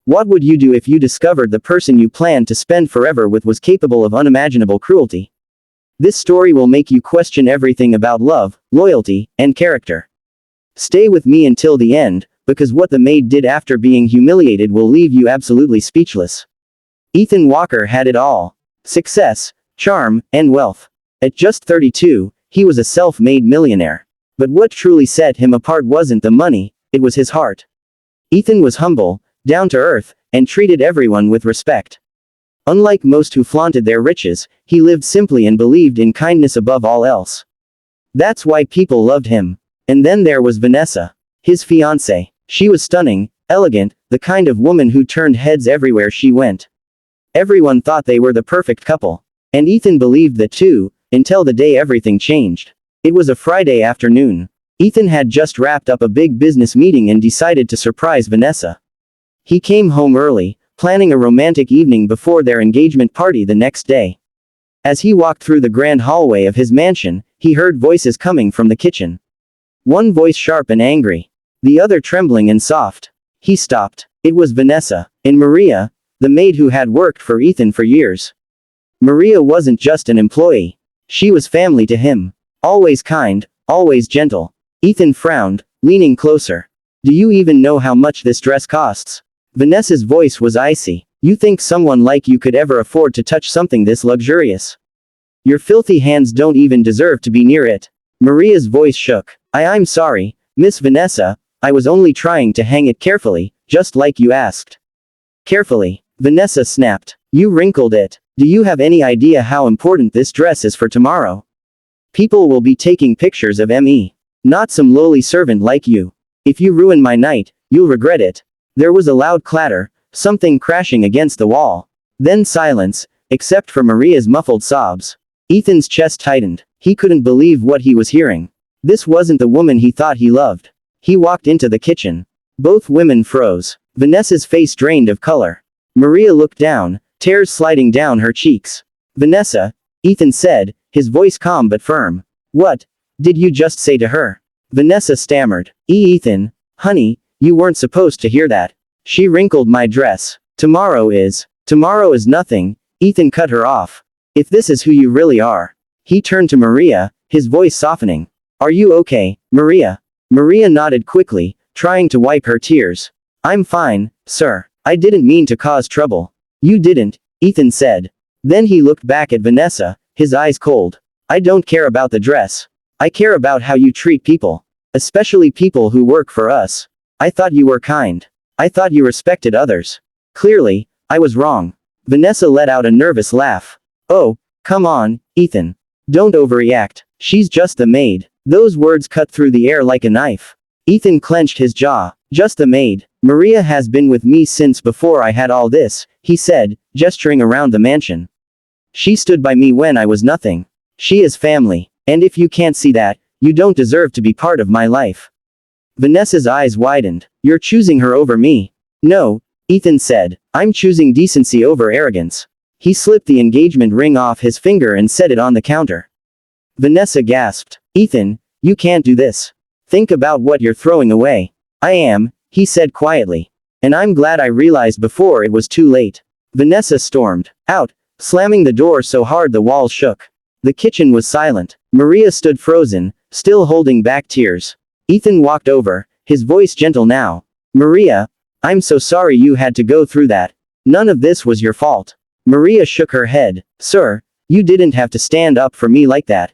What would you do if you discovered the person you planned to spend forever with was capable of unimaginable cruelty? This story will make you question everything about love, loyalty, and character. Stay with me until the end, because what the maid did after being humiliated will leave you absolutely speechless. Ethan Walker had it all: success, charm, and wealth. At just 32, he was a self-made millionaire. But what truly set him apart wasn't the money, it was his heart. Ethan was humble, down to earth, and treated everyone with respect. Unlike most who flaunted their riches, he lived simply and believed in kindness above all else. That's why people loved him. And then there was Vanessa, his fiancée. She was stunning, elegant, the kind of woman who turned heads everywhere she went. Everyone thought they were the perfect couple. And Ethan believed that too, until the day everything changed. It was a Friday afternoon. Ethan had just wrapped up a big business meeting and decided to surprise Vanessa. He came home early, planning a romantic evening before their engagement party the next day. As he walked through the grand hallway of his mansion, he heard voices coming from the kitchen. One voice sharp and angry, the other trembling and soft. He stopped. It was Vanessa, and Maria, the maid who had worked for Ethan for years. Maria wasn't just an employee. She was family to him. Always kind, always gentle. Ethan frowned, leaning closer. Do you even know how much this dress costs? Vanessa's voice was icy. You think someone like you could ever afford to touch something this luxurious? Your filthy hands don't even deserve to be near it. Maria's voice shook. I'm sorry, Miss Vanessa, I was only trying to hang it carefully, just like you asked. Carefully, Vanessa snapped. You wrinkled it. Do you have any idea how important this dress is for tomorrow? People will be taking pictures of me. Not some lowly servant like you. If you ruin my night, you'll regret it. There was a loud clatter, something crashing against the wall. Then silence, except for Maria's muffled sobs. Ethan's chest tightened. He couldn't believe what he was hearing. This wasn't the woman he thought he loved. He walked into the kitchen. Both women froze. Vanessa's face drained of color. Maria looked down, tears sliding down her cheeks. Vanessa, Ethan said, his voice calm but firm. What did you just say to her? Vanessa stammered. Ethan, honey, you weren't supposed to hear that. She wrinkled my dress. Tomorrow is nothing. Ethan cut her off. If this is who you really are. He turned to Maria, his voice softening. Are you okay, Maria? Maria nodded quickly, trying to wipe her tears. I'm fine, sir. I didn't mean to cause trouble. You didn't, Ethan said. Then he looked back at Vanessa, his eyes cold. I don't care about the dress. I care about how you treat people. Especially people who work for us. I thought you were kind. I thought you respected others. Clearly, I was wrong. Vanessa let out a nervous laugh. Oh, come on, Ethan. Don't overreact. She's just the maid. Those words cut through the air like a knife. Ethan clenched his jaw. Just the maid. Maria has been with me since before I had all this, he said, gesturing around the mansion. She stood by me when I was nothing. She is family. And if you can't see that, you don't deserve to be part of my life. Vanessa's eyes widened. You're choosing her over me. No, Ethan said. I'm choosing decency over arrogance. He slipped the engagement ring off his finger and set it on the counter. Vanessa gasped. Ethan, you can't do this. Think about what you're throwing away. I am, he said quietly. And I'm glad I realized before it was too late. Vanessa stormed out, slamming the door so hard the walls shook. The kitchen was silent. Maria stood frozen, still holding back tears. Ethan walked over, his voice gentle now. Maria, I'm so sorry you had to go through that. None of this was your fault. Maria shook her head. Sir, you didn't have to stand up for me like that.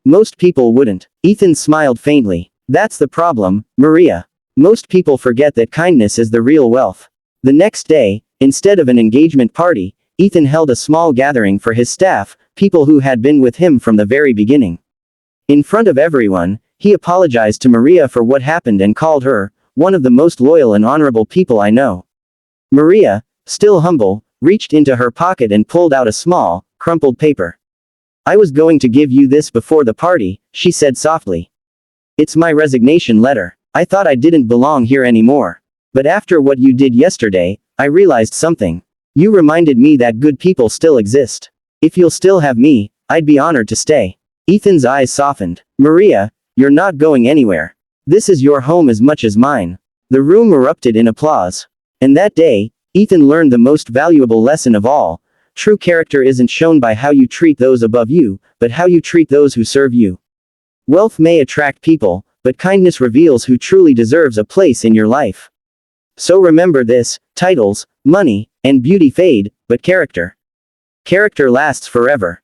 Most people wouldn't. Ethan smiled faintly. That's the problem, Maria. Most people forget that kindness is the real wealth. The next day, instead of an engagement party, Ethan held a small gathering for his staff, people who had been with him from the very beginning. In front of everyone, he apologized to Maria for what happened and called her one of the most loyal and honorable people I know. Maria, still humble, reached into her pocket and pulled out a small, crumpled paper. I was going to give you this before the party, she said softly. It's my resignation letter. I thought I didn't belong here anymore. But after what you did yesterday, I realized something. You reminded me that good people still exist. If you'll still have me, I'd be honored to stay. Ethan's eyes softened. Maria, you're not going anywhere. This is your home as much as mine. The room erupted in applause. And that day, Ethan learned the most valuable lesson of all. True character isn't shown by how you treat those above you, but how you treat those who serve you. Wealth may attract people, but kindness reveals who truly deserves a place in your life. So remember this: titles, money, and beauty fade, but character. Character lasts forever.